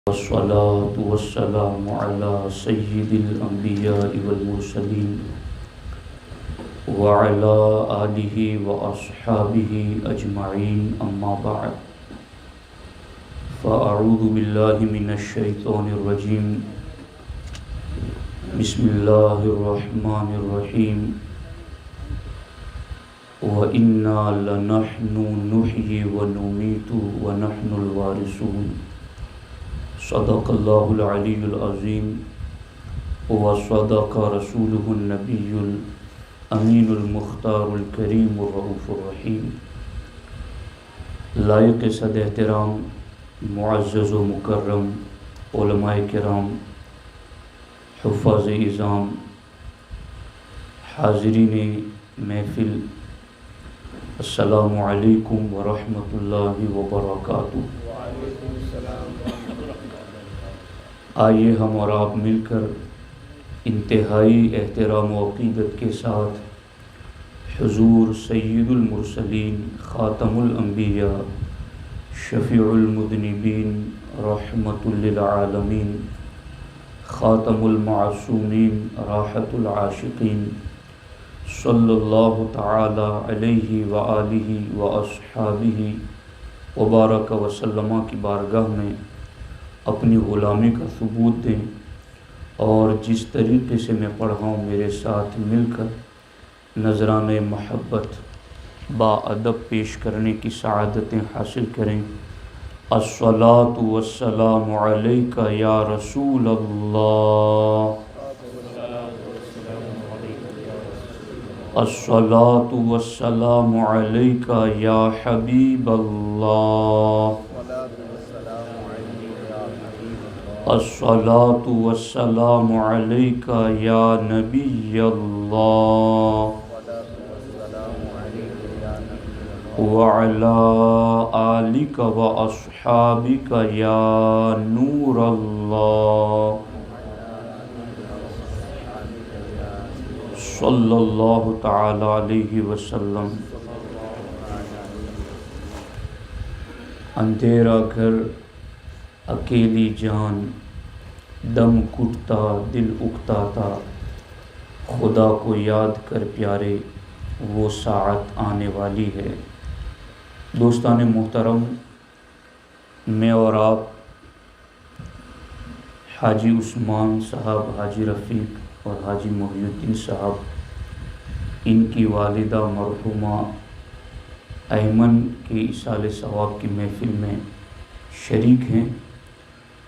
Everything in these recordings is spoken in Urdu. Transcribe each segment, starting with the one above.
والصلاة والسلام على سيد الأنبياء والمرسلين وعلى آله وأصحابه أجمعين أما بعد فأعوذ بالله من الشيطان الرجيم بسم الله الرحمن الرحيم وَإِنَّا لَنَحْنُ نُحْيِي وَنُمِيتُ وَنَحْنُ الْوَارِثُونَ صدق الله العلي العظيم وصدق رسوله النبي الأمين المختار الكريم الرؤوف الرحيم. لائق صد احترام معزز و مکرم علماء کرام، حفاظ اعظام، حاضرین محفل، السلام علیکم ورحمۃ اللہ وبرکاتہ۔ آئیے ہم اور آپ مل کر انتہائی احترام و عقیدت کے ساتھ حضور سید المرسلین، خاتم الانبیاء، شفیع المذنبین، رحمت للعالمین، خاتم المعصومین، راحت العاشقین، صلی اللہ تعالی علیہ وآلہ واصحابہ وبارک وسلم کی بارگاہ میں اپنی غلامی کا ثبوت دیں، اور جس طریقے سے میں پڑھا ہوں میرے ساتھ مل کر نذرانہ محبت با ادب پیش کرنے کی سعادتیں حاصل کریں۔ الصلاۃ والسلام علیک یا رسول اللہ، الصلاۃ والسلام علیک یا حبیب اللہ، الصلاۃ والسلام علیک یا نبی اللہ، وعلی آلک واصحابک یا نور اللہ، صلی اللہ تعالی علیہ وسلم۔ اندھیرا گھر، اکیلی جان، دم گھٹتا دل اکتا تھا، خدا کو یاد کر پیارے وہ ساعت آنے والی ہے۔ دوستان محترم، میں اور آپ حاجی عثمان صاحب، حاجی رفیق اور حاجی محی الدین صاحب، ان کی والدہ مرحومہ ایمن کی ایصال ثواب کی محفل میں شریک ہیں۔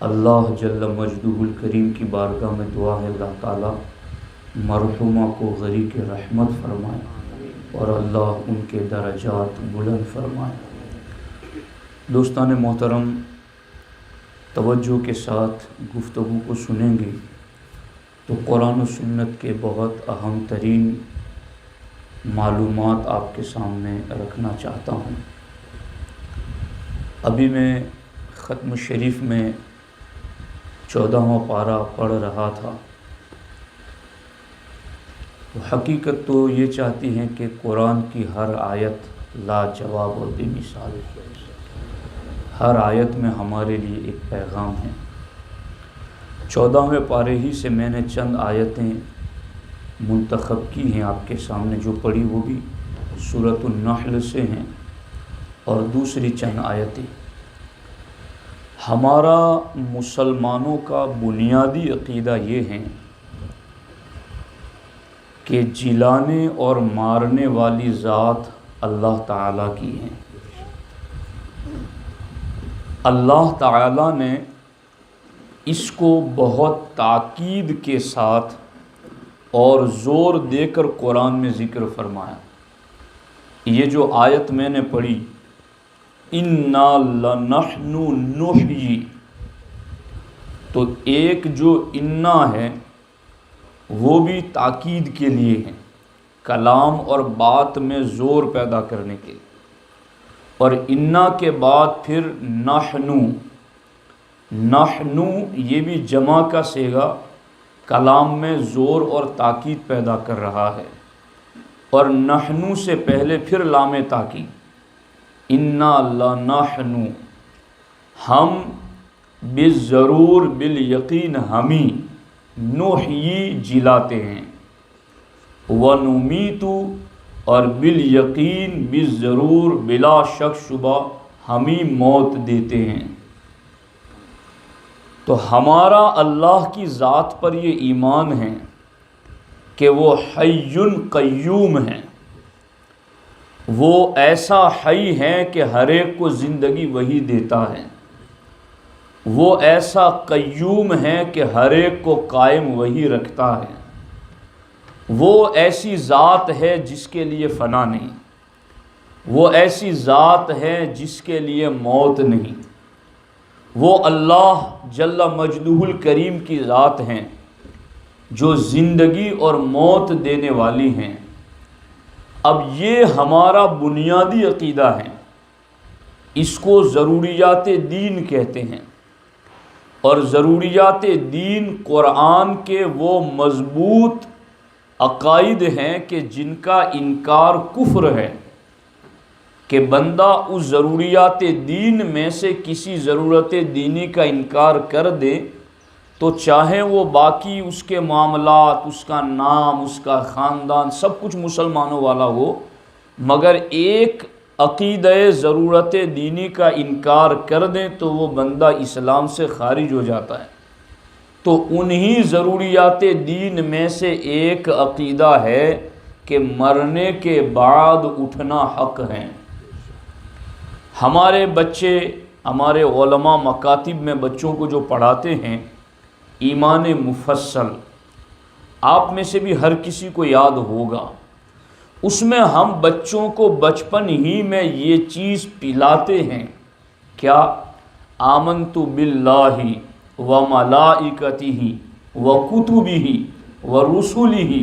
اللہ جل مجدہ الکریم کی بارگاہ میں دعا ہے اللہ تعالیٰ مرحومہ کو غریق رحمت فرمائے اور اللہ ان کے درجات بلند فرمائے۔ دوستان محترم، توجہ کے ساتھ گفتگو کو سنیں گے تو قرآن و سنت کے بہت اہم ترین معلومات آپ کے سامنے رکھنا چاہتا ہوں۔ ابھی میں ختم شریف میں 14واں پارہ پڑھ رہا تھا، تو حقیقت تو یہ چاہتی ہیں کہ قرآن کی ہر آیت لاجواب اور بے مثال ہے۔ ہر آیت میں ہمارے لیے ایک پیغام ہے۔ 14ویں پارے ہی سے میں نے چند آیتیں منتخب کی ہیں آپ کے سامنے، جو پڑھی وہ بھی سورۃ النحل سے ہیں، اور دوسری چند آیتیں۔ ہمارا مسلمانوں کا بنیادی عقیدہ یہ ہے کہ جلانے اور مارنے والی ذات اللہ تعالیٰ کی ہیں۔ اللہ تعالیٰ نے اس کو بہت تاکید کے ساتھ اور زور دے کر قرآن میں ذکر فرمایا۔ یہ جو آیت میں نے پڑھی، اِنَّا لَنَحْنُ نُحْيِي، تو ایک جو اِنَّا ہے وہ بھی تاکید کے لیے ہے، کلام اور بات میں زور پیدا کرنے کے لیے، اور اِنَّا کے بعد پھر نحنو، نحنو یہ بھی جمع کا صیغہ کلام میں زور اور تاکید پیدا کر رہا ہے، اور نحنو سے پہلے پھر لام تاکید، انا لنحن، ہم بالضرور بالیقین ہمیں نحیی جلاتے ہیں، ونمیت اور بالیقین بالضرور بلا شک شبہ ہمیں موت دیتے ہیں۔ تو ہمارا اللہ کی ذات پر یہ ایمان ہے کہ وہ حی قیوم ہیں، وہ ایسا حی ہے کہ ہر ایک کو زندگی وہی دیتا ہے، وہ ایسا قیوم ہے کہ ہر ایک کو قائم وہی رکھتا ہے، وہ ایسی ذات ہے جس کے لیے فنا نہیں، وہ ایسی ذات ہے جس کے لیے موت نہیں، وہ اللہ جل مجدہ الکریم کی ذات ہیں جو زندگی اور موت دینے والی ہیں۔ اب یہ ہمارا بنیادی عقیدہ ہے، اس کو ضروریات دین کہتے ہیں، اور ضروریات دین قرآن کے وہ مضبوط عقائد ہیں کہ جن کا انکار کفر ہے، کہ بندہ اس ضروریات دین میں سے کسی ضرورت دینی کا انکار کر دے تو چاہے وہ باقی اس کے معاملات، اس کا نام، اس کا خاندان سب کچھ مسلمانوں والا ہو، مگر ایک عقیدہ ضرورت دینی کا انکار کر دیں تو وہ بندہ اسلام سے خارج ہو جاتا ہے۔ تو انہی ضروریات دین میں سے ایک عقیدہ ہے کہ مرنے کے بعد اٹھنا حق ہے۔ ہمارے بچے، ہمارے علماء مکاتب میں بچوں کو جو پڑھاتے ہیں ایمان مفصل، آپ میں سے بھی ہر کسی کو یاد ہوگا، اس میں ہم بچوں کو بچپن ہی میں یہ چیز پلاتے ہیں، کیا؟ آمنت باللہ وملائکتہ وکتبہ ورسلہ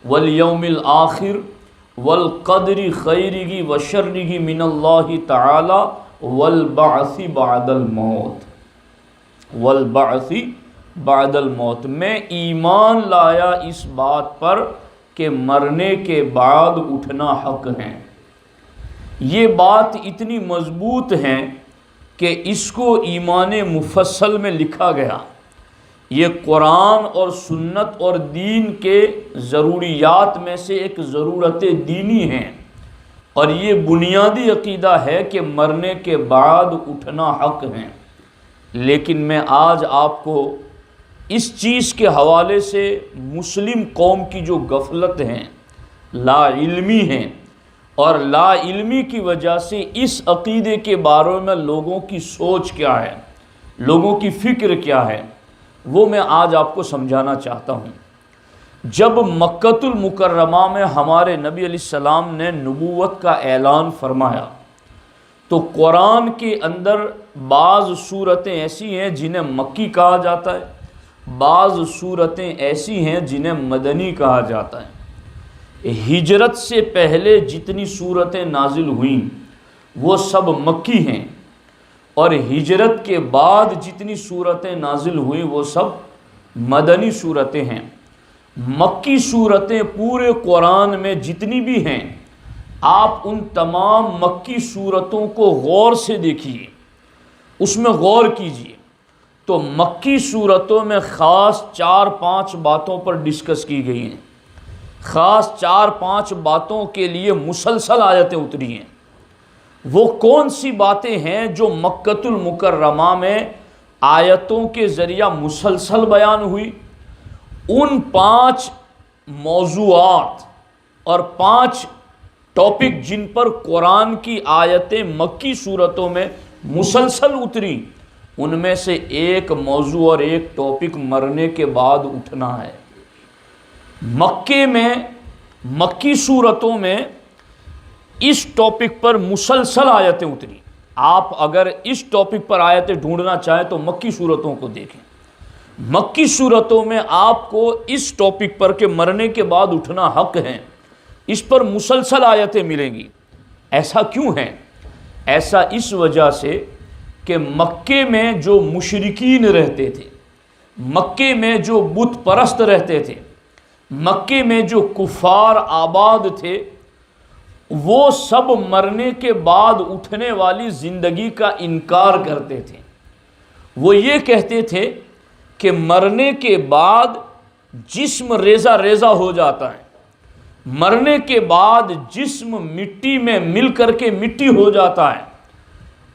والیوم الآخر والقدر خیرہ وشرہ من اللہ تعالی والبعث بعد الموت، والبعث بعد الموت۔ میں ایمان لایا اس بات پر کہ مرنے کے بعد اٹھنا حق ہے۔ یہ بات اتنی مضبوط ہے کہ اس کو ایمان مفصل میں لکھا گیا۔ یہ قرآن اور سنت اور دین کے ضروریات میں سے ایک ضرورت دینی ہے، اور یہ بنیادی عقیدہ ہے کہ مرنے کے بعد اٹھنا حق ہے۔ لیکن میں آج آپ کو اس چیز کے حوالے سے مسلم قوم کی جو غفلت ہیں، لا علمی ہیں، اور لا علمی کی وجہ سے اس عقیدے کے بارے میں لوگوں کی سوچ کیا ہے، لوگوں کی فکر کیا ہے، وہ میں آج آپ کو سمجھانا چاہتا ہوں۔ جب مکۃ المکرمہ میں ہمارے نبی علیہ السلام نے نبوت کا اعلان فرمایا تو قرآن کے اندر بعض صورتیں ایسی ہیں جنہیں مکی کہا جاتا ہے، بعض صورتیں ایسی ہیں جنہیں مدنی کہا جاتا ہے۔ ہجرت سے پہلے جتنی صورتیں نازل ہوئیں وہ سب مکی ہیں، اور ہجرت کے بعد جتنی صورتیں نازل ہوئیں وہ سب مدنی صورتیں ہیں۔ مکی صورتیں پورے قرآن میں جتنی بھی ہیں، آپ ان تمام مکی صورتوں کو غور سے دیکھیے، اس میں غور کیجیے تو مکی صورتوں میں خاص 4-5 باتوں پر ڈسکس کی گئی ہیں، خاص 4-5 باتوں کے لیے مسلسل آیتیں اتری ہیں۔ وہ کون سی باتیں ہیں جو مکۃ المکرمہ میں آیتوں کے ذریعہ مسلسل بیان ہوئی؟ ان 5 موضوعات اور 5 ٹاپک جن پر قرآن کی آیتیں مکی صورتوں میں مسلسل اتری، ان میں سے ایک موضوع اور ایک ٹاپک مرنے کے بعد اٹھنا ہے۔ مکے میں، مکی صورتوں میں اس ٹاپک پر مسلسل آیتیں اتری۔ آپ اگر اس ٹاپک پر آیتیں ڈھونڈنا چاہیں تو مکی صورتوں کو دیکھیں۔ مکی صورتوں میں آپ کو اس ٹاپک پر کہ مرنے کے بعد اٹھنا حق ہے، اس پر مسلسل آیتیں ملیں گی۔ ایسا کیوں ہے؟ ایسا اس وجہ سے کہ مکے میں جو مشرکین رہتے تھے، مکے میں جو بت پرست رہتے تھے، مکے میں جو کفار آباد تھے، وہ سب مرنے کے بعد اٹھنے والی زندگی کا انکار کرتے تھے۔ وہ یہ کہتے تھے کہ مرنے کے بعد جسم ریزہ ریزہ ہو جاتا ہے، مرنے کے بعد جسم مٹی میں مل کر کے مٹی ہو جاتا ہے،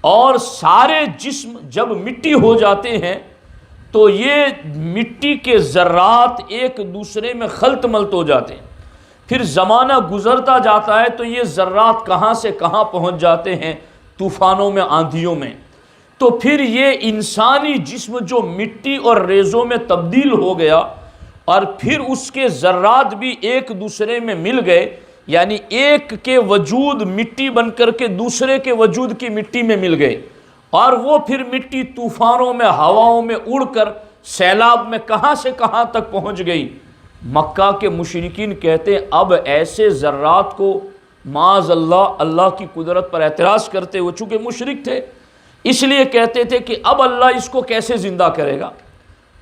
اور سارے جسم جب مٹی ہو جاتے ہیں تو یہ مٹی کے ذرات ایک دوسرے میں خلط ملط ہو جاتے ہیں، پھر زمانہ گزرتا جاتا ہے تو یہ ذرات کہاں سے کہاں پہنچ جاتے ہیں، طوفانوں میں، آندھیوں میں، تو پھر یہ انسانی جسم جو مٹی اور ریزوں میں تبدیل ہو گیا اور پھر اس کے ذرات بھی ایک دوسرے میں مل گئے، یعنی ایک کے وجود مٹی بن کر کے دوسرے کے وجود کی مٹی میں مل گئے، اور وہ پھر مٹی طوفانوں میں، ہواؤں میں اڑ کر سیلاب میں کہاں سے کہاں تک پہنچ گئی۔ مکہ کے مشرکین کہتے ہیں اب ایسے ذرات کو معاذ اللہ کی قدرت پر اعتراض کرتے وہ چونکہ مشرک تھے، اس لیے کہتے تھے کہ اب اللہ اس کو کیسے زندہ کرے گا،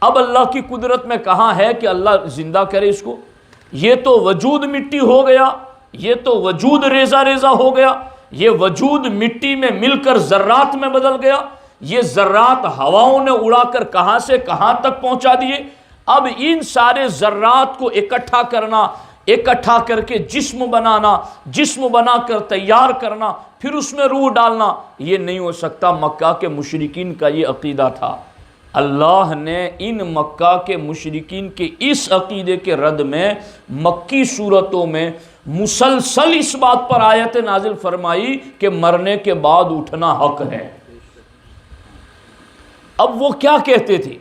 اب اللہ کی قدرت میں کہاں ہے کہ اللہ زندہ کرے اس کو، یہ تو وجود مٹی ہو گیا، یہ تو وجود ریزہ ریزہ ہو گیا، یہ وجود مٹی میں مل کر ذرات میں بدل گیا، یہ ذرات ہواؤں نے اڑا کر کہاں سے کہاں تک پہنچا دیے، اب ان سارے ذرات کو اکٹھا کرنا، اکٹھا کر کے جسم بنانا، جسم بنا کر تیار کرنا، پھر اس میں روح ڈالنا، یہ نہیں ہو سکتا۔ مکہ کے مشرکین کا یہ عقیدہ تھا۔ اللہ نے ان مکہ کے مشرکین کے اس عقیدے کے رد میں مکی صورتوں میں مسلسل اس بات پر آیت نازل فرمائی کہ مرنے کے بعد اٹھنا حق ہے۔ اب وہ کیا کہتے تھے؟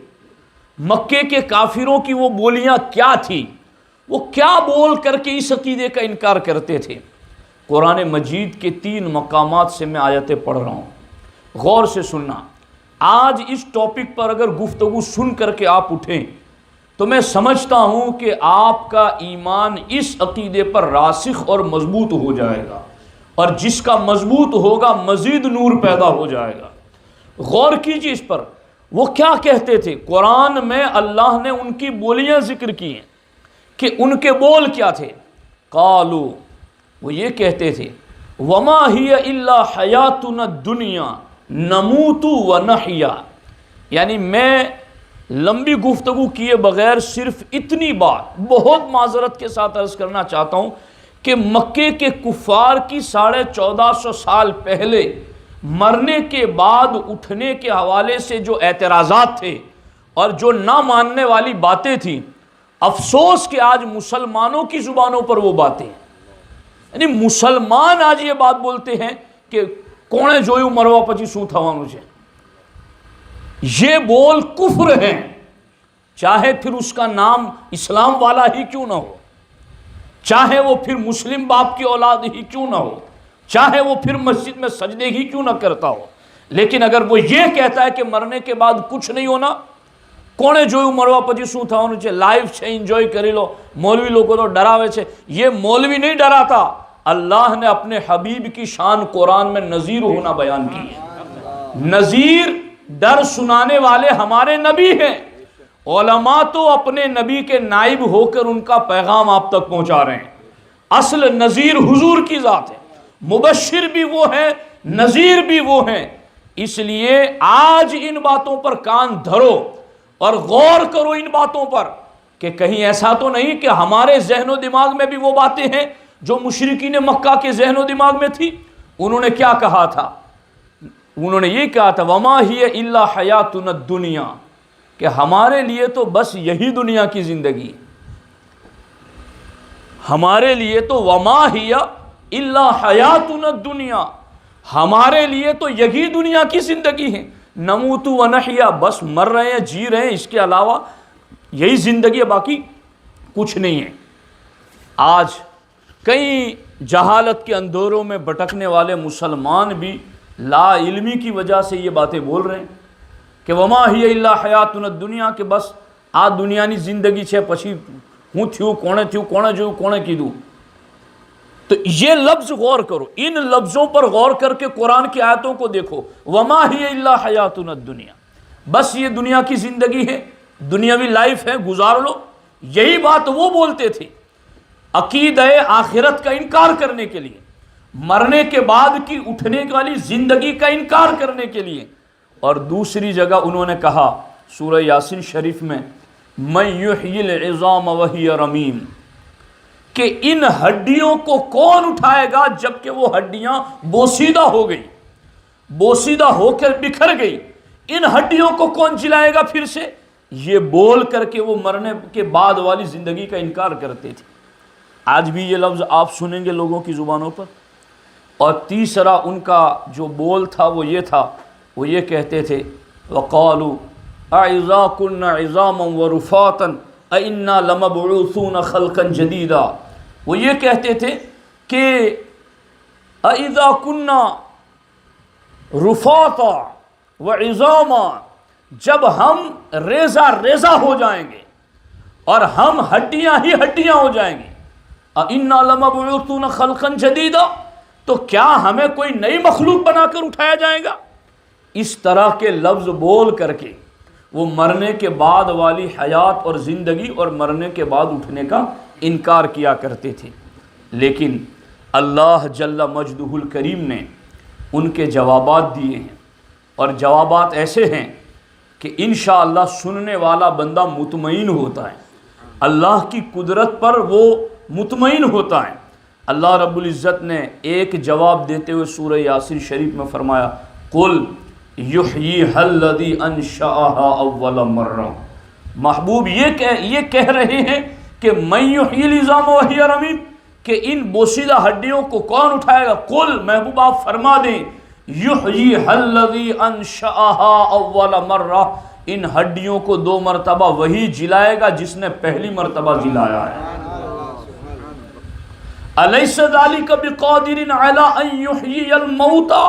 مکے کے کافروں کی وہ بولیاں کیا تھی؟ وہ کیا بول کر کے اس عقیدے کا انکار کرتے تھے؟ قرآن مجید کے 3 مقامات سے میں آیتیں پڑھ رہا ہوں، غور سے سننا۔ آج اس ٹاپک پر اگر گفتگو سن کر کے آپ اٹھیں تو میں سمجھتا ہوں کہ آپ کا ایمان اس عقیدے پر راسخ اور مضبوط ہو جائے گا، اور جس کا مضبوط ہوگا مزید نور پیدا ہو جائے گا۔ غور کیجیے اس پر، وہ کیا کہتے تھے؟ قرآن میں اللہ نے ان کی بولیاں ذکر کی ہیں کہ ان کے بول کیا تھے۔ قالو، وہ یہ کہتے تھے وما ہی الا حیاتنا الدنیا نموت و نحیا، یعنی میں لمبی گفتگو کیے بغیر صرف اتنی بات بہت معذرت کے ساتھ عرض کرنا چاہتا ہوں کہ مکے کے کفار کی 1450 سال پہلے مرنے کے بعد اٹھنے کے حوالے سے جو اعتراضات تھے اور جو نہ ماننے والی باتیں تھیں، افسوس کہ آج مسلمانوں کی زبانوں پر وہ باتیں ہیں۔ یعنی مسلمان آج یہ بات بولتے ہیں کہ کونے جویو مروا پچی سو تھا مجھے، یہ بول کفر ہیں، چاہے پھر اس کا نام اسلام والا ہی کیوں نہ ہو، چاہے وہ پھر مسلم باپ کی اولاد ہی کیوں نہ ہو، چاہے وہ پھر مسجد میں سجدے ہی کیوں نہ کرتا ہو، لیکن اگر وہ یہ کہتا ہے کہ مرنے کے بعد کچھ نہیں ہونا، کونے جویو مروا پچی سو تھا ہونا چاہیے، لائف چھے انجوائے کری لو، مولوی لوگوں تو ڈراوے چھے، یہ مولوی نہیں ڈراتا، اللہ نے اپنے حبیب کی شان قرآن میں نذیر ہونا بیان کی ہے۔ نذیر ڈر سنانے والے ہمارے نبی ہیں، علماء تو اپنے نبی کے نائب ہو کر ان کا پیغام آپ تک پہنچا رہے ہیں۔ اصل نذیر حضور کی ذات ہے، مبشر بھی وہ ہیں، نذیر بھی وہ ہیں۔ اس لیے آج ان باتوں پر کان دھرو اور غور کرو ان باتوں پر کہ کہیں ایسا تو نہیں کہ ہمارے ذہن و دماغ میں بھی وہ باتیں ہیں جو مشرکین مکہ کے ذہن و دماغ میں تھی۔ انہوں نے کیا کہا تھا؟ انہوں نے یہ کہا تھا وما ہی الا حیاتنا الدنیا، کہ ہمارے لیے تو بس یہی دنیا کی زندگی، ہمارے لیے تو وما ہی الا حیاتنا الدنیا، ہمارے لیے تو یہی دنیا کی زندگی ہے، نموت و نحیا، بس مر رہے ہیں، جی رہے ہیں، اس کے علاوہ یہی زندگی ہے، باقی کچھ نہیں ہے۔ آج کئی جہالت کے اندھوروں میں بھٹکنے والے مسلمان بھی لا علمی کی وجہ سے یہ باتیں بول رہے ہیں کہ وما ہی الا حیاتنا الدنیا، کہ بس آ دنیا نی زندگی چھے، پچھی ہوں تھیوں کونے جو کونے کی دوں۔ تو یہ لفظ غور کرو، ان لفظوں پر غور کر کے قرآن کی آیتوں کو دیکھو، وما ہی الا حیاتنا الدنیا، بس یہ دنیا کی زندگی ہے، دنیاوی لائف ہے، گزار لو۔ یہی بات وہ بولتے تھے عقیدہ آخرت کا انکار کرنے کے لیے، مرنے کے بعد کی اٹھنے والی زندگی کا انکار کرنے کے لیے۔ اور دوسری جگہ انہوں نے کہا سورہ یاسین شریف میں من یحیی العظام وہی رمیم، کہ ان ہڈیوں کو کون اٹھائے گا جبکہ وہ ہڈیاں بوسیدہ ہو گئی، بوسیدہ ہو کر بکھر گئی، ان ہڈیوں کو کون جلائے گا پھر سے؟ یہ بول کر کے وہ مرنے کے بعد والی زندگی کا انکار کرتے تھے۔ آج بھی یہ لفظ آپ سنیں گے لوگوں کی زبانوں پر۔ اور تیسرا ان کا جو بول تھا وہ یہ تھا، وہ یہ کہتے تھے وَقَالُوا أَإِذَا كُنَّا عِظَامًا وَرُفَاتًا أَإِنَّا لَمَبْعُوثُونَ خَلْقًا جَدِيدًا، وہ یہ کہتے تھے کہ أَإِذَا كُنَّا رُفَاتًا وَعِظَامًا، جب ہم ریزہ ریزہ ہو جائیں گے اور ہم ہڈیاں ہی ہڈیاں ہو جائیں گے، أَإِنَّا لَمَبْعُوثُونَ خَلْقًا جَدِيدًا، تو کیا ہمیں کوئی نئی مخلوق بنا کر اٹھایا جائے گا؟ اس طرح کے لفظ بول کر کے وہ مرنے کے بعد والی حیات اور زندگی اور مرنے کے بعد اٹھنے کا انکار کیا کرتے تھے۔ لیکن اللہ جل مجدہ الکریم نے ان کے جوابات دیے ہیں، اور جوابات ایسے ہیں کہ انشاءاللہ سننے والا بندہ مطمئن ہوتا ہے، اللہ کی قدرت پر وہ مطمئن ہوتا ہے۔ اللہ رب العزت نے ایک جواب دیتے ہوئے سورہ یاسین شریف میں فرمایا قُلْ یحییہا الذی انشأہا اول مرہ، محبوب یہ کہہ رہے ہیں کہ من یحیی العظام وہی رمیم، کہ ان بوسیدہ ہڈیوں کو کون اٹھائے گا؟ قل، محبوب آپ فرما دیں یحییہا الذی انشأہا اول مرہ، ان ہڈیوں کو 2 مرتبہ وہی جلائے گا جس نے پہلی مرتبہ جلایا ہے۔ الیس ذالک بقادر علی ان یحیی الموتى،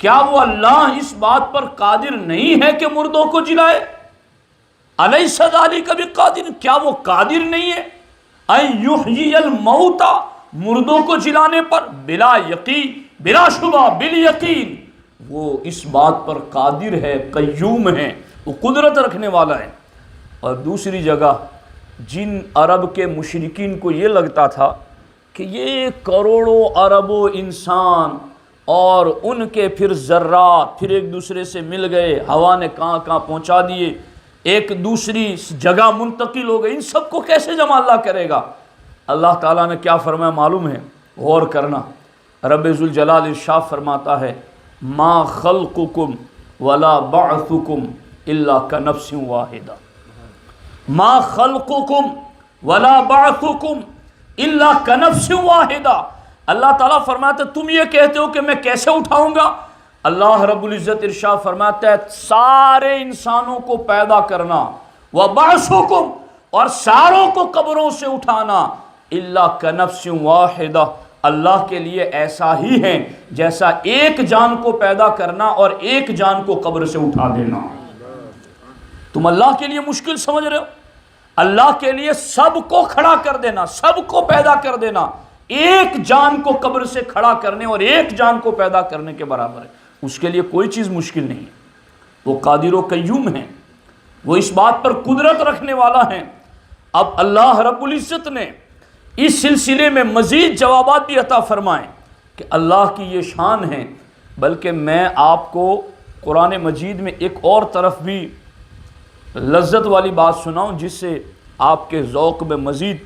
کیا وہ اللہ اس بات پر قادر نہیں ہے کہ مردوں کو جلائے؟ الیس ذالک بقادر، کیا وہ قادر نہیں ہے ان یحیی الموتى، مردوں کو جلانے پر؟ بلا یقین، بلا شبہ، بالیقین وہ اس بات پر قادر ہے، قیوم ہے، وہ قدرت رکھنے والا ہے۔ اور دوسری جگہ جن عرب کے مشرکین کو یہ لگتا تھا کہ یہ کروڑوں اربوں انسان اور ان کے پھر ذرات پھر ایک دوسرے سے مل گئے، ہوا نے کہاں کہاں پہنچا دیے، ایک دوسری جگہ منتقل ہو گئے، ان سب کو کیسے جمع اللہ کرے گا؟ اللہ تعالیٰ نے کیا فرمایا معلوم ہے؟ غور کرنا، رب ذوالجلال ارشاد فرماتا ہے ما خلقکم ولا بعثکم الا کنفس واحدہ، ما خلقکم ولا بعثکم الا کنفس واحدہ۔ اللہ تعالیٰ فرماتا ہے تم یہ کہتے ہو کہ میں کیسے اٹھاؤں گا؟ اللہ رب العزت ارشاد فرماتا ہے سارے انسانوں کو پیدا کرنا، وبعثکم، اور ساروں کو قبروں سے اٹھانا، الا کنفس واحدہ، اللہ کے لیے ایسا ہی ہے جیسا ایک جان کو پیدا کرنا اور ایک جان کو قبر سے اٹھا دینا۔ تم اللہ کے لیے مشکل سمجھ رہے ہو؟ اللہ کے لیے سب کو کھڑا کر دینا، سب کو پیدا کر دینا، ایک جان کو قبر سے کھڑا کرنے اور ایک جان کو پیدا کرنے کے برابر ہے۔ اس کے لیے کوئی چیز مشکل نہیں ہے، وہ قادر و قیوم ہیں، وہ اس بات پر قدرت رکھنے والا ہے۔ اب اللہ رب العزت نے اس سلسلے میں مزید جوابات بھی عطا فرمائیں کہ اللہ کی یہ شان ہے۔ بلکہ میں آپ کو قرآن مجید میں ایک اور طرف بھی لذت والی بات سناؤں جس سے آپ کے ذوق میں مزید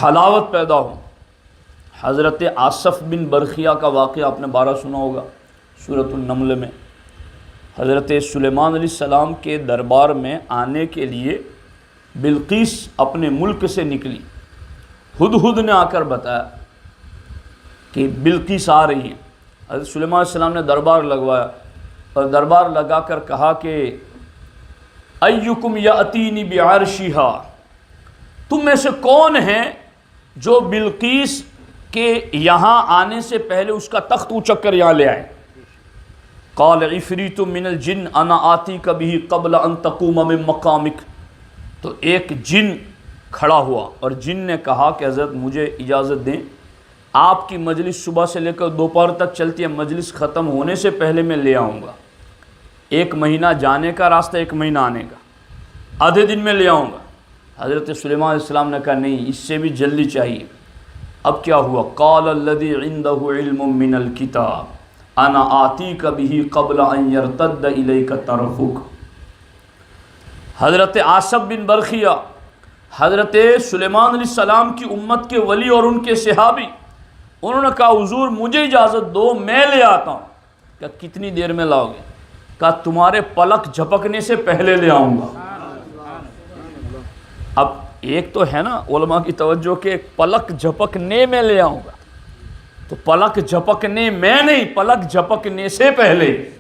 حلاوت پیدا ہو۔ حضرت آصف بن برخیہ کا واقعہ آپ نے 12 سنا ہوگا سورۃ النمل میں۔ حضرت سلیمان علیہ السلام کے دربار میں آنے کے لیے بلقیس اپنے ملک سے نکلی، ہدہد نے آ کر بتایا کہ بلقیس آ رہی ہیں۔ حضرت سلیمان علیہ السلام نے دربار لگوایا اور دربار لگا کر کہا کہ ایکم یاتینی بعرشہا، تم میں سے کون ہیں جو بلقیس کے یہاں آنے سے پہلے اس کا تخت اچک کر یہاں لے آئے؟ قال عفریت من الجن انا آتیک بہ قبل ان تقوم من مقامک، تو ایک جن کھڑا ہوا اور جن نے کہا کہ حضرت مجھے اجازت دیں، آپ کی مجلس صبح سے لے کر دوپہر تک چلتی ہے، مجلس ختم ہونے سے پہلے میں لے آؤں گا، 1 مہینہ جانے کا راستہ 1 مہینہ آنے کا، آدھے دن میں لے آؤں گا۔ حضرت سلیمان علیہ السلام نے کہا نہیں، اس سے بھی جلدی چاہیے۔ اب کیا ہوا؟ قال الذی عنده علم من الکتاب، انا آتیک بہ قبل ان یرتد الیک طرفک۔ حضرت آصف بن برخیہ حضرت سلیمان علیہ السلام کی امت کے ولی اور ان کے صحابی، انہوں نے کہا حضور مجھے اجازت دو، میں لے آتا ہوں۔ کہا کتنی دیر میں لاؤ گے؟ کہا تمہارے پلک جھپکنے سے پہلے لے آؤں گا۔ اب ایک تو ہے نا علماء کی توجہ کہ پلک جھپکنے میں لے آؤں گا، تو پلک جھپکنے میں نہیں، پلک جھپکنے سے پہلے۔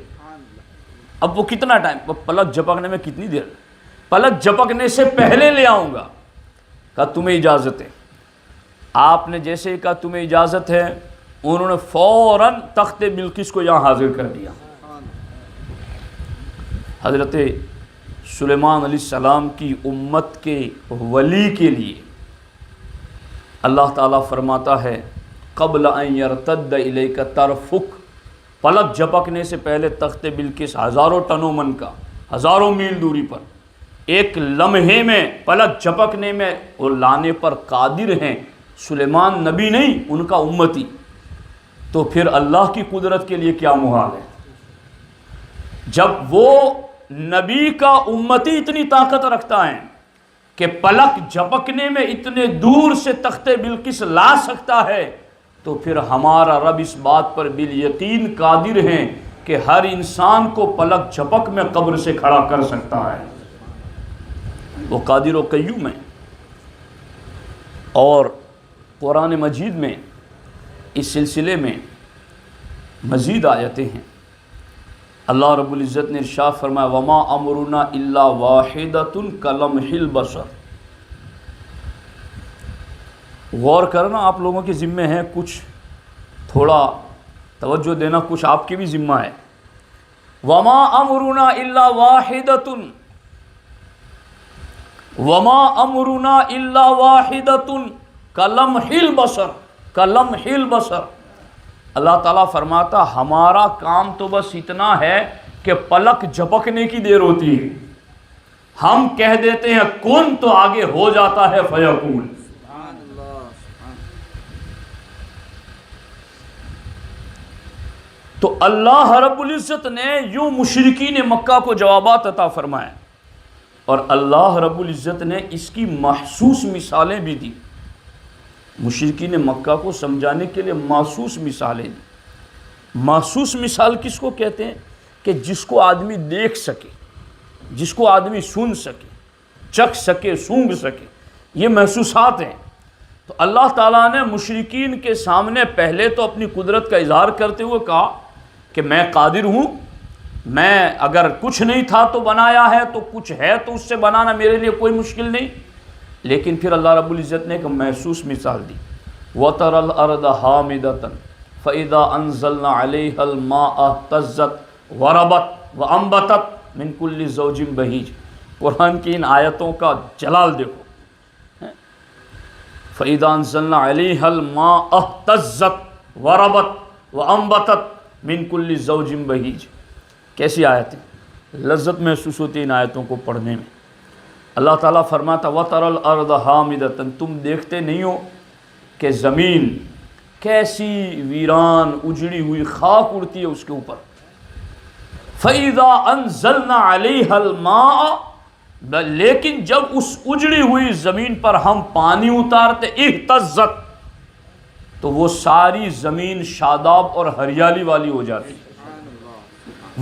اب وہ کتنا ٹائم، پلک جھپکنے میں کتنی دیر؟ پلک جھپکنے سے پہلے لے آؤں گا۔ کہا تمہیں اجازت ہے۔ آپ نے جیسے ہی کہا تمہیں اجازت ہے، انہوں نے فوراً تخت بلقیس کو یہاں حاضر کر دیا۔ حضرت سلیمان علیہ السلام کی امت کے ولی کے لیے اللہ تعالیٰ فرماتا ہے قبل ان یرتد الیک طرفک، پلک جھپکنے سے پہلے تخت بلقیس ہزاروں ٹنوں من کا، ہزاروں میل دوری پر ایک لمحے میں پلک جھپکنے میں اور لانے پر قادر ہیں۔ سلیمان نبی نہیں، ان کا امتی، تو پھر اللہ کی قدرت کے لیے کیا محال ہے؟ جب وہ نبی کا امتی اتنی طاقت رکھتا ہے کہ پلک جھپکنے میں اتنے دور سے تخت بلقیس لا سکتا ہے، تو پھر ہمارا رب اس بات پر بالیقین قادر ہیں کہ ہر انسان کو پلک جھپک میں قبر سے کھڑا کر سکتا ہے۔ وہ قادر و قیوم ہے۔ اور قرآن مجید میں اس سلسلے میں مزید آیتیں ہیں۔ اللہ رب العزت نے ارشاد فرمایا وما امرنا الا واحدۃ کلمح البصر۔ غور کرنا، آپ لوگوں کے ذمہ ہے، کچھ تھوڑا توجہ دینا، کچھ آپ کے بھی ذمہ ہے۔ وما امرنا الا واحدۃ، وما امرنا الا واحدۃ کلمح البصر، کلمح البصر۔ اللہ تعالیٰ فرماتا ہمارا کام تو بس اتنا ہے کہ پلک جھپکنے کی دیر ہوتی ہے، ہم کہہ دیتے ہیں کن تو آگے ہو جاتا ہے فیکون۔ تو اللہ رب العزت نے یوں مشرکین مکہ کو جوابات عطا فرمائے، اور اللہ رب العزت نے اس کی محسوس مثالیں بھی دی۔ مشرکین مکہ کو سمجھانے کے لیے محسوس مثالیں دی۔ محسوس مثال کس کو کہتے ہیں؟ کہ جس کو آدمی دیکھ سکے، جس کو آدمی سن سکے، چکھ سکے، سونگھ سکے، یہ محسوسات ہیں۔ تو اللہ تعالیٰ نے مشرکین کے سامنے پہلے تو اپنی قدرت کا اظہار کرتے ہوئے کہا کہ میں قادر ہوں، میں اگر کچھ نہیں تھا تو بنایا ہے، تو کچھ ہے تو اس سے بنانا میرے لیے کوئی مشکل نہیں۔ لیکن پھر اللہ رب العزت نے ایک محسوس مثال دی، وَتَرَى الْأَرْضَ حَامِدَةً فَإِذَا أَنزَلْنَا عَلَيْهَا الْمَاءَ اهْتَزَّتْ وَرَبَتْ وَأَنبَتَتْ مِنْ كُلِّ زَوْجٍ بَهِيجٍ۔ قرآن کی ان آیتوں کا جلال دیکھو۔ فَإِذَا أَنزَلْنَا عَلَيْهَا الْمَاءَ اهْتَزَّتْ وَرَبَتْ وَأَنبَتَتْ مِنْ كُلِّ زَوْجٍ بَهِيجٍ۔ کیسی آیتیں، لذت محسوس ہوتی ہے ان آیتوں کو پڑھنے میں۔ اللہ تعالیٰ فرماتا وَتَرَى الْأَرْضَ حَامِدَةً، تم دیکھتے نہیں ہو کہ زمین کیسی ویران اجڑی ہوئی خاک اڑتی ہے اس کے اوپر۔ فَإِذَا أَنزَلْنَا عَلَيْهَا الْمَاءَ، لیکن جب اس اجڑی ہوئی زمین پر ہم پانی اتارتے اہتزت، تو وہ ساری زمین شاداب اور ہریالی والی ہو جاتی۔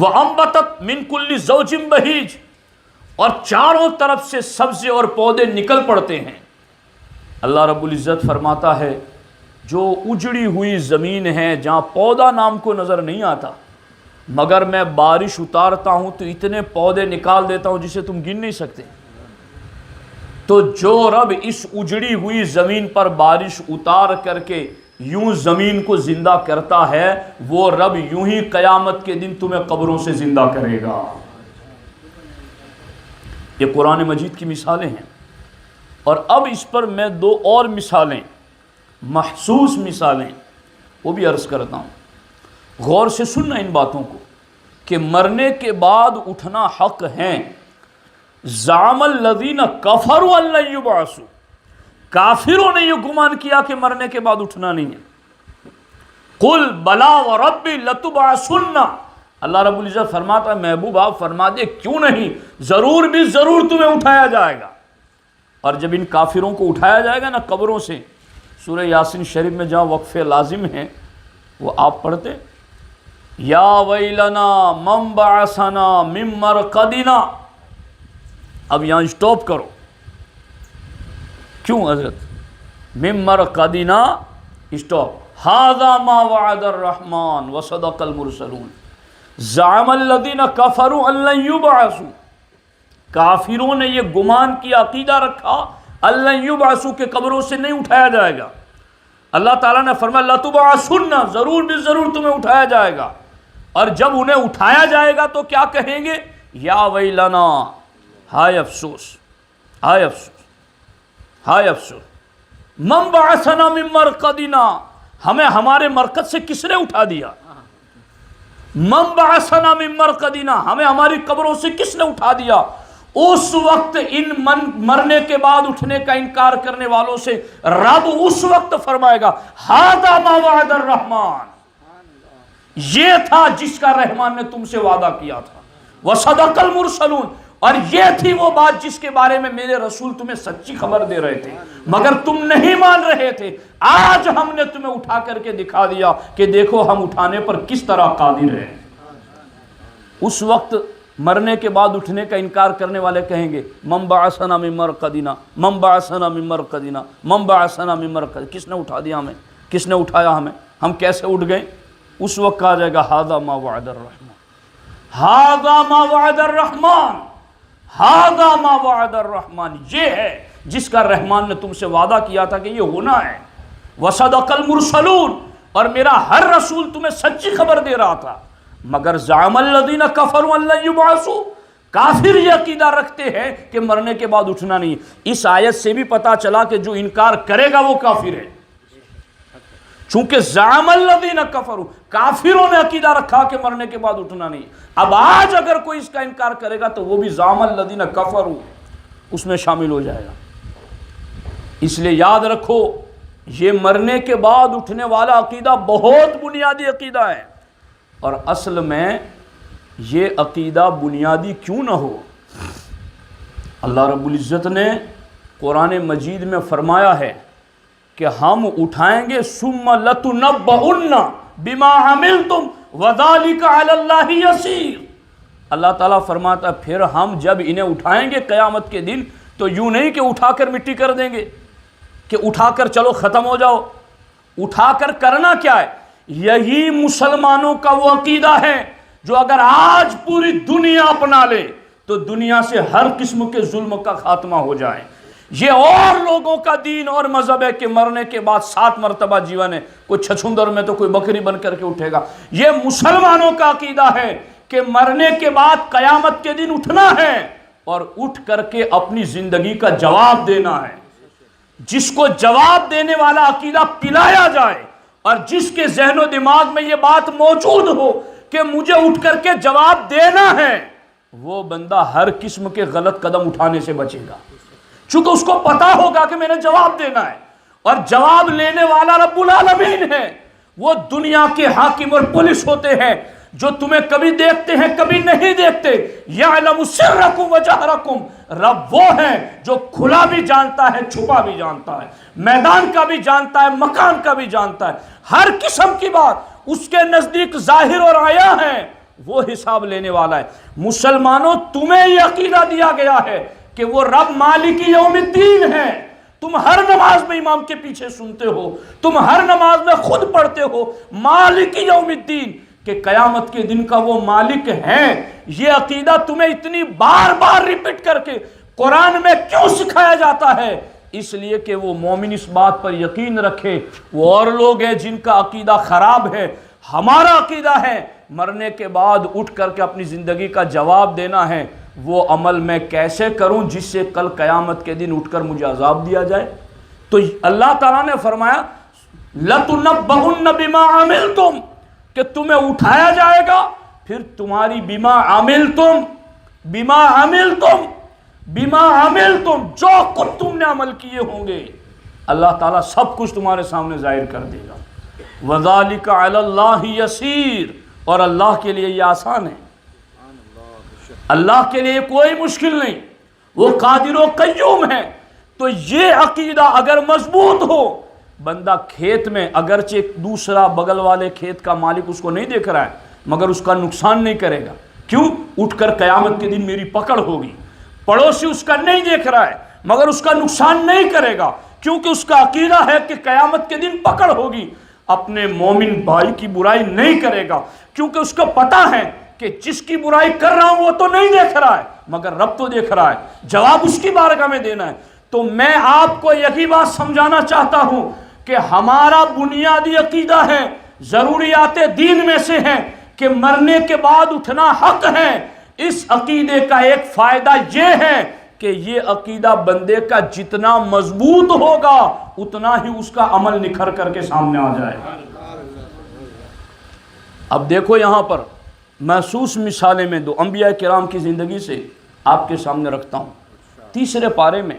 وَأَنبَتَتْ مِنْ كُلِّ زَوْجٍ بَهِيجٍ، اور چاروں طرف سے سبزے اور پودے نکل پڑتے ہیں۔ اللہ رب العزت فرماتا ہے جو اجڑی ہوئی زمین ہے جہاں پودا نام کو نظر نہیں آتا، مگر میں بارش اتارتا ہوں تو اتنے پودے نکال دیتا ہوں جسے تم گن نہیں سکتے۔ تو جو رب اس اجڑی ہوئی زمین پر بارش اتار کر کے یوں زمین کو زندہ کرتا ہے، وہ رب یوں ہی قیامت کے دن تمہیں قبروں سے زندہ کرے گا۔ یہ قرآن مجید کی مثالیں ہیں۔ اور اب اس پر میں دو اور مثالیں، محسوس مثالیں، وہ بھی عرض کرتا ہوں۔ غور سے سننا ان باتوں کو کہ مرنے کے بعد اٹھنا حق ہیں۔ زعم الذین کفروا ان لن یبعثوا، کافروں نے یہ گمان کیا کہ مرنے کے بعد اٹھنا نہیں ہے۔ قل بلا وربی لتبعثن، اللہ رب العزت فرماتا ہے محبوب آپ فرما دے کیوں نہیں، ضرور بھی ضرور تمہیں اٹھایا جائے گا۔ اور جب ان کافروں کو اٹھایا جائے گا نا قبروں سے، سورہ یاسین شریف میں جہاں وقفے لازم ہیں وہ آپ پڑھتے، یا ویلنا من بعثنا من مرقدنا۔ اب یہاں اسٹاپ کرو، کیوں حضرت؟ من مرقدنا اسٹاپ، ھذا ما وعد الرحمن وصدق المرسلون، زعم الذین کفروا ان لن یبعثوا، کافروں نے یہ گمان کیا، عقیدہ رکھا، ان لن یبعثوا کہ قبروں سے نہیں اٹھایا جائے گا۔ اللہ تعالیٰ نے فرمایا لتبعثن، ضرور بھی ضرور تمہیں اٹھایا جائے گا۔ اور جب انہیں اٹھایا جائے گا تو کیا کہیں گے؟ یا ویلنا، ہائے افسوس، ہائے افسوس، ہائے افسوس، من بعثنا من مرقدنا، ہمیں ہمارے مرقد سے کس نے اٹھا دیا؟ من بعثنا من مرقدنا، ہمیں ہماری قبروں سے کس نے اٹھا دیا؟ اس وقت ان مرنے کے بعد اٹھنے کا انکار کرنے والوں سے رب اس وقت فرمائے گا ھذا ما وعد الرحمن، یہ تھا جس کا رحمان نے تم سے وعدہ کیا تھا، وصدق المرسلون، اور یہ تھی وہ بات جس کے بارے میں میرے رسول تمہیں سچی خبر دے رہے تھے مگر تم نہیں مان رہے تھے۔ آج ہم نے تمہیں اٹھا کر کے دکھا دیا کہ دیکھو ہم اٹھانے پر کس طرح قادر ہیں۔ اس وقت مرنے کے بعد اٹھنے کا انکار کرنے والے کہیں گے من بعثنا من مرقدنا، من بعثنا من مرقدنا، من بعثنا من مرقدنا، کس نے اٹھا دیا ہمیں، کس نے اٹھایا ہمیں، ہم کیسے اٹھ گئے؟ اس وقت کہا جائے گا ھذا ما وعد الرحمن، ھذا ما وعد الرحمن، ھذا ما وعد الرحمن، یہ ہے جس کا رحمان نے تم سے وعدہ کیا تھا کہ یہ ہونا ہے، وصدق المرسلون، اور میرا ہر رسول تمہیں سچی خبر دے رہا تھا، مگر زعم الذین کفروا ان لن یبعثوا، کافر یہ عقیدہ رکھتے ہیں کہ مرنے کے بعد اٹھنا نہیں۔ اس آیت سے بھی پتا چلا کہ جو انکار کرے گا وہ کافر ہے، چونکہ زعم الذین کفروا، کافروں نے عقیدہ رکھا کہ مرنے کے بعد اٹھنا نہیں۔ اب آج اگر کوئی اس کا انکار کرے گا تو وہ بھی زعم الذین کفروا اس میں شامل ہو جائے گا۔ اس لیے یاد رکھو یہ مرنے کے بعد اٹھنے والا عقیدہ بہت بنیادی عقیدہ ہے، اور اصل میں یہ عقیدہ بنیادی کیوں نہ ہو؟ اللہ رب العزت نے قرآن مجید میں فرمایا ہے کہ ہم اٹھائیں گے ثم لتنبؤن بما عملتم وذلک علی اللہ یسیر۔ اللہ تعالیٰ فرماتا ہے پھر ہم جب انہیں اٹھائیں گے قیامت کے دن تو یوں نہیں کہ اٹھا کر مٹی کر دیں گے، کہ اٹھا کر چلو ختم ہو جاؤ۔ اٹھا کر کرنا کیا ہے؟ یہی مسلمانوں کا وہ عقیدہ ہے جو اگر آج پوری دنیا اپنا لے تو دنیا سے ہر قسم کے ظلم کا خاتمہ ہو جائے۔ یہ اور لوگوں کا دین اور مذہب ہے کہ مرنے کے بعد 7 مرتبہ جیون ہے، کوئی چھچھندر میں تو کوئی بکری بن کر کے اٹھے گا۔ یہ مسلمانوں کا عقیدہ ہے کہ مرنے کے بعد قیامت کے دن اٹھنا ہے اور اٹھ کر کے اپنی زندگی کا جواب دینا ہے۔ جس کو جواب دینے والا عقیدہ پلایا جائے اور جس کے ذہن و دماغ میں یہ بات موجود ہو کہ مجھے اٹھ کر کے جواب دینا ہے، وہ بندہ ہر قسم کے غلط قدم اٹھانے سے بچے گا، چونکہ اس کو پتا ہوگا کہ میں نے جواب دینا ہے۔ اور جواب لینے والا رب العالمین ہے، وہ دنیا کے حاکم اور پولیس ہوتے ہیں جو تمہیں کبھی دیکھتے ہیں کبھی نہیں دیکھتے۔ یعلم سرکم وجہرکم، رب وہ ہے جو کھلا بھی جانتا ہے چھپا بھی جانتا ہے، میدان کا بھی جانتا ہے مکان کا بھی جانتا ہے، ہر قسم کی بات اس کے نزدیک ظاہر اور عیاں ہے، وہ حساب لینے والا ہے۔ مسلمانوں تمہیں یہ عقیدہ دیا گیا ہے کہ وہ رب مالک یوم الدین ہے۔ تم ہر نماز میں امام کے پیچھے سنتے ہو، تم ہر نماز میں خود پڑھتے ہو مالک یوم الدین، کہ قیامت کے دن کا وہ مالک ہے۔ یہ عقیدہ تمہیں اتنی بار بار ریپیٹ کر کے قرآن میں کیوں سکھایا جاتا ہے؟ اس لیے کہ وہ مومن اس بات پر یقین رکھے۔ وہ اور لوگ ہیں جن کا عقیدہ خراب ہے، ہمارا عقیدہ ہے مرنے کے بعد اٹھ کر کے اپنی زندگی کا جواب دینا ہے۔ وہ عمل میں کیسے کروں جس سے کل قیامت کے دن اٹھ کر مجھے عذاب دیا جائے؟ تو اللہ تعالیٰ نے فرمایا لَتُنَبَّئُنَّ بِمَا عَمِلْتُمْ، کہ تمہیں اٹھایا جائے گا، پھر تمہاری بِمَا عَمِلْتُمْ، بِمَا عَمِلْتُمْ، بِمَا عَمِلْتُمْ، جو کچھ تم نے عمل کیے ہوں گے اللہ تعالیٰ سب کچھ تمہارے سامنے ظاہر کر دے گا۔ وَذَلِكَ عَلَى اللَّهِ يَسِيرٌ، اور اللہ کے لیے یہ آسان ہے، اللہ کے لیے کوئی مشکل نہیں، وہ قادر و قیوم ہے۔ تو یہ عقیدہ اگر مضبوط ہو، بندہ کھیت میں اگرچہ دوسرا بغل والے کھیت کا مالک اس کو نہیں دیکھ رہا ہے مگر اس کا نقصان نہیں کرے گا، کیوں؟ اٹھ کر قیامت کے دن میری پکڑ ہوگی۔ پڑوسی اس کا نہیں دیکھ رہا ہے مگر اس کا نقصان نہیں کرے گا، کیونکہ اس کا عقیدہ ہے کہ قیامت کے دن پکڑ ہوگی۔ اپنے مومن بھائی کی برائی نہیں کرے گا، کیونکہ اس کو پتا ہے کہ جس کی برائی کر رہا ہوں وہ تو نہیں دیکھ رہا ہے مگر رب تو دیکھ رہا ہے، جواب اس کی بارگاہ میں دینا ہے۔ تو میں آپ کو یہی بات سمجھانا چاہتا ہوں کہ ہمارا بنیادی عقیدہ ہے، ضروریات دین میں سے ہے کہ مرنے کے بعد اٹھنا حق ہے۔ اس عقیدے کا ایک فائدہ یہ ہے کہ یہ عقیدہ بندے کا جتنا مضبوط ہوگا اتنا ہی اس کا عمل نکھر کر کے سامنے آ جائے گا۔ اب دیکھو یہاں پر محسوس مثالیں میں دو انبیاء کرام کی زندگی سے آپ کے سامنے رکھتا ہوں۔ تیسرے پارے میں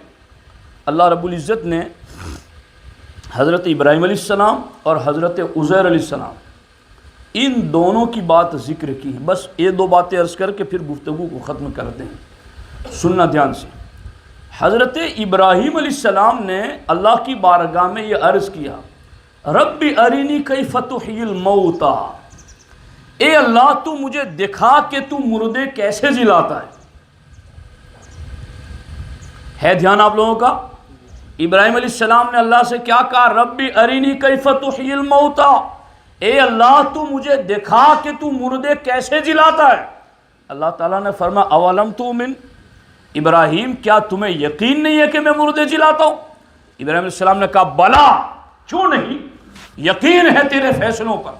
اللہ رب العزت نے حضرت ابراہیم علیہ السلام اور حضرت عزیر علیہ السلام ان دونوں کی بات ذکر کی ہے۔ بس یہ دو باتیں عرض کر کے پھر گفتگو کو ختم کرتے ہیں، سننا دھیان سے۔ حضرت ابراہیم علیہ السلام نے اللہ کی بارگاہ میں یہ عرض کیا، رب ارینی کیف تحیی الموتى، اے اللہ تو مجھے دکھا کہ تو مردے کیسے جلاتا ہے دھیان آپ لوگوں کا؟ ابراہیم علیہ السلام نے اللہ سے کیا کہا؟ رب ارینی کیف تحیی الموتى، اے اللہ تو مجھے دکھا کہ تو مردے کیسے جلاتا ہے۔ اللہ تعالیٰ نے فرمایا اولم تؤمن، ابراہیم کیا تمہیں یقین نہیں ہے کہ میں مردے جلاتا ہوں؟ ابراہیم علیہ السلام نے کہا بلا، کیوں نہیں، یقین ہے تیرے فیصلوں پر۔